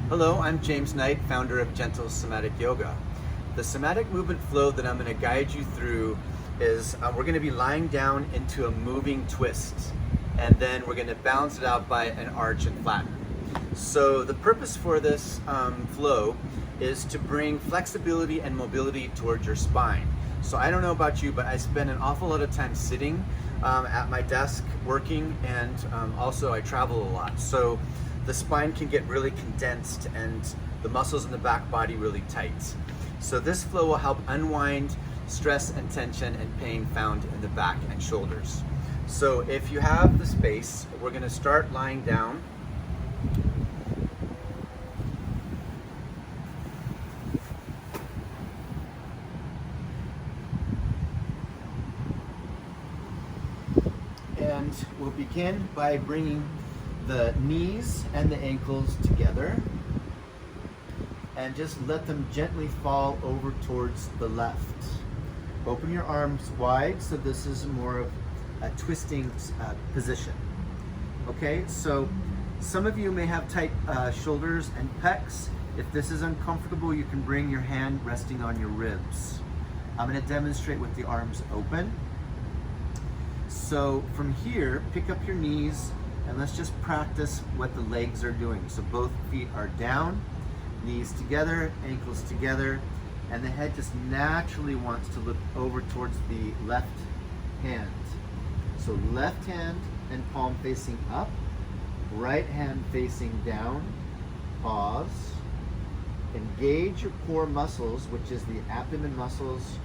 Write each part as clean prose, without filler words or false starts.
Hello, I'm James Knight, founder of Gentle Somatic Yoga. The somatic movement flow that I'm going to guide you through is we're going to be lying down into a moving twist, and then we're going to balance it out by an arch and flatten. So the purpose for this flow is to bring flexibility and mobility towards your spine. So I don't know about you, but I spend an awful lot of time sitting at my desk working, and also I travel a lot. So the spine can get really condensed and the muscles in the back body really tight. So this flow will help unwind stress and tension and pain found in the back and shoulders. So if you have the space, we're going to start lying down. And we'll begin by bringing the knees and the ankles together and just let them gently fall over towards the left. Open your arms wide, so this is more of a twisting position. Okay, so some of you may have tight shoulders and pecs. If this is uncomfortable, you can bring your hand resting on your ribs. I'm going to demonstrate with the arms open. So from here, pick up your knees and let's just practice what the legs are doing. So both feet are down, knees together, ankles together, and the head just naturally wants to look over towards the left hand. So left hand and palm facing up, right hand facing down, pause, engage your core muscles, which is the abdomen muscles,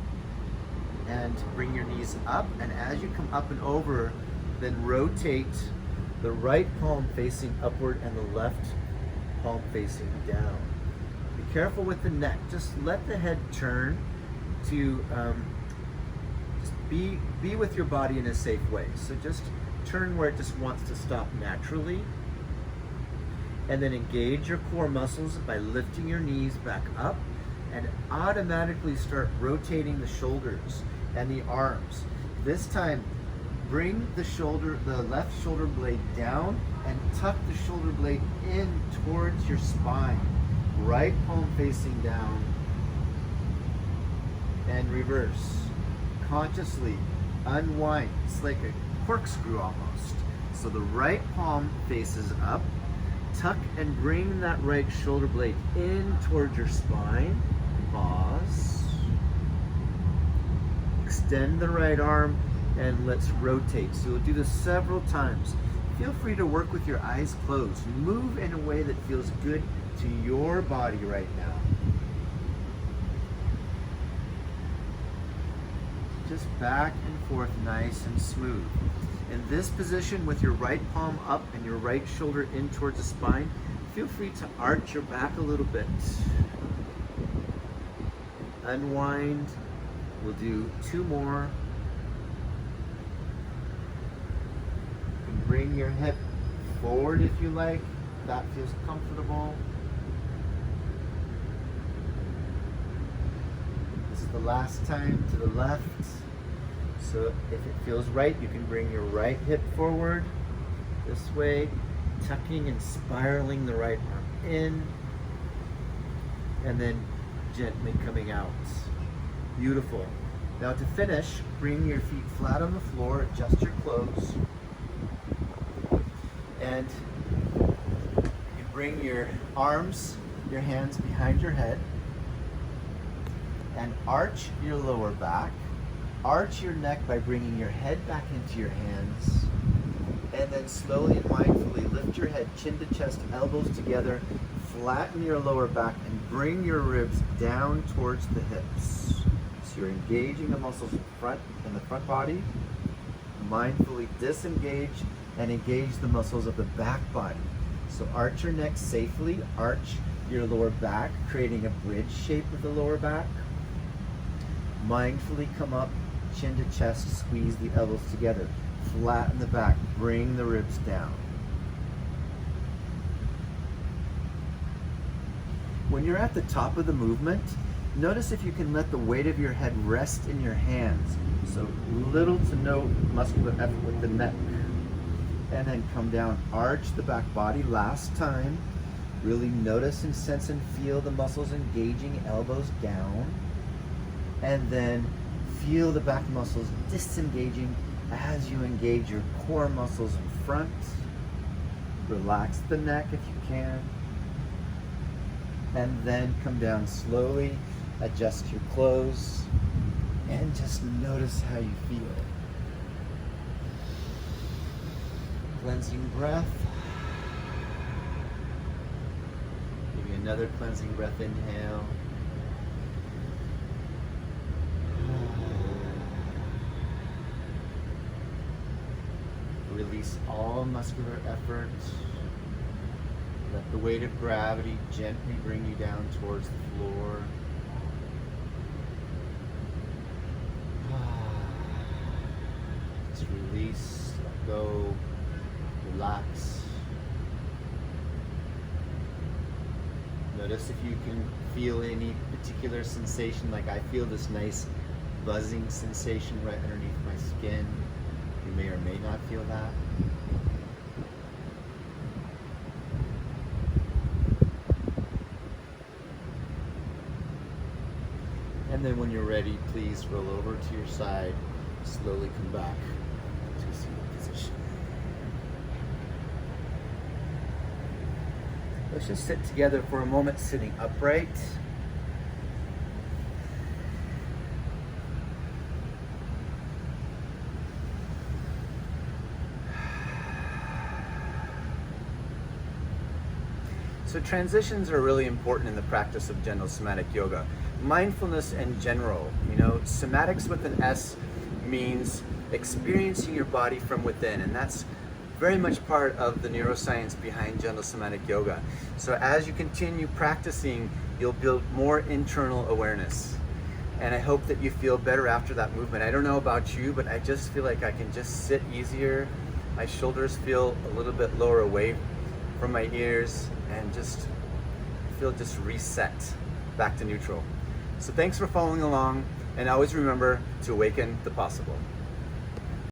and bring your knees up. And as you come up and over, then rotate the right palm facing upward and the left palm facing down. Be careful with the neck. Just let the head turn to just be with your body in a safe way. So just turn where it just wants to stop naturally. And then engage your core muscles by lifting your knees back up and automatically start rotating the shoulders and the arms. This time, bring the left shoulder blade down and tuck the shoulder blade in towards your spine. Right palm facing down and reverse. Consciously unwind. It's like a corkscrew almost. So the right palm faces up. Tuck and bring that right shoulder blade in towards your spine. Pause. Extend the right arm and let's rotate. So we'll do this several times. Feel free to work with your eyes closed. Move in a way that feels good to your body right now. Just back and forth, nice and smooth. In this position with your right palm up and your right shoulder in towards the spine, feel free to arch your back a little bit. Unwind. We'll do two more. Bring your hip forward if you like. That feels comfortable. This is the last time to the left. So if it feels right, you can bring your right hip forward this way, tucking and spiraling the right arm in, and then gently coming out. Beautiful. Now to finish, bring your feet flat on the floor, adjust your clothes, and you bring your arms, your hands behind your head, and arch your lower back. Arch your neck by bringing your head back into your hands, and then slowly and mindfully lift your head, chin to chest, elbows together, flatten your lower back, and bring your ribs down towards the hips. So you're engaging the muscles in the front body. Mindfully disengage and engage the muscles of the back body. So arch your neck safely, arch your lower back, creating a bridge shape with the lower back. Mindfully come up, chin to chest, squeeze the elbows together. Flatten the back, bring the ribs down. When you're at the top of the movement, notice if you can let the weight of your head rest in your hands. So little to no muscular effort with the neck. And then come down, arch the back body. Last time, Really notice and sense and feel the muscles engaging, elbows down. And then feel the back muscles disengaging as you engage your core muscles in front. Relax the neck if you can. And then come down slowly, adjust your clothes, and just notice how you feel. Cleansing breath. Maybe another cleansing breath, inhale. Release all muscular effort. Let the weight of gravity gently bring you down towards the floor. Just release, let go, relax. Notice if you can feel any particular sensation, like I feel this nice buzzing sensation right underneath my skin. You may or may not feel that. And then when you're ready, please roll over to your side. Slowly come back to a seated position. Let's just sit together for a moment, sitting upright. So transitions are really important in the practice of gentle somatic yoga. Mindfulness in general, somatics with an S means experiencing your body from within, and that's very much part of the neuroscience behind gentle somatic yoga. So as you continue practicing, you'll build more internal awareness. And I hope that you feel better after that movement. I don't know about you, but I just feel like I can just sit easier. My shoulders feel a little bit lower away from my ears, and just feel just reset back to neutral. So thanks for following along, and always remember to awaken the possible.